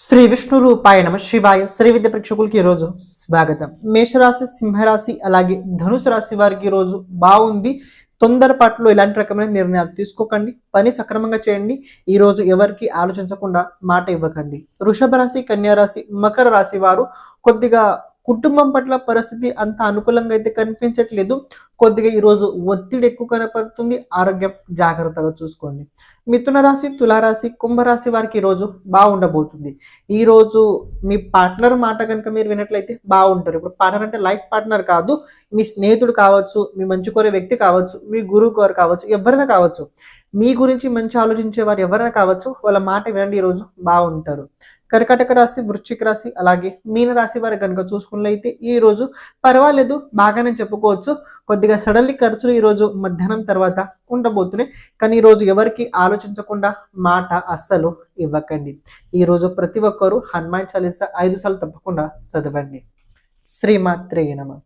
శ్రీ విష్ణు రూపాయ నమ శివాయ. శ్రీ విద్య ప్రేక్షకులకి ఈ రోజు స్వాగతం. మేషరాశి, సింహరాశి అలాగే ధనుసు రాశి వారికి ఈ రోజు బాగుంది. తొందరపాటులో ఇలాంటి రకమైన నిర్ణయాలు తీసుకోకండి. పని సక్రమంగా చేయండి. ఈ రోజు ఎవరికి ఆలోచించకుండా మాట ఇవ్వకండి. వృషభ రాశి, కన్యా రాశి, మకర రాశి వారు కొద్దిగా కుటుంబం పట్ల పరిస్థితి అంత అనుకూలంగా అయితే కనిపించట్లేదు. కొద్దిగా ఈరోజు ఒత్తిడి ఎక్కువ కనపడుతుంది. ఆరోగ్యం జాగ్రత్తగా చూసుకోండి. మిథున రాశి, తులారాశి, కుంభరాశి వారికి ఈరోజు బాగుండబోతుంది. ఈరోజు మీ పార్ట్నర్ మాట కనుక మీరు వినట్లయితే బాగుంటారు. ఇప్పుడు పార్ట్నర్ అంటే లైఫ్ పార్ట్నర్ కాదు, మీ స్నేహితుడు కావచ్చు, మీ మంచి కోరే వ్యక్తి కావచ్చు, మీ గురువు గారు కావచ్చు, ఎవరైనా కావచ్చు, మీ గురించి మంచి ఆలోచించే వారు ఎవరైనా కావచ్చు, వాళ్ళ మాట వినండి. ఈరోజు బాగుంటారు. కర్కాటక రాశి, వృశ్చిక రాశి అలాగే మీన రాశి వారు కనుక చూసుకున్నట్లయితే ఈ రోజు పర్వాలేదు, బాగానే చెప్పుకోవచ్చు. కొద్దిగా సడన్లీ ఖర్చులు ఈ రోజు మధ్యాహ్నం తర్వాత ఉండబోతున్నాయి. కానీ ఈ రోజు ఎవరికి ఆలోచించకుండా మాట అస్సలు ఇవ్వకండి. ఈ రోజు ప్రతి ఒక్కరూ హనుమాన్ చాలీసా 5 సార్లు తప్పకుండా చదవండి. శ్రీమాత్రే నమః.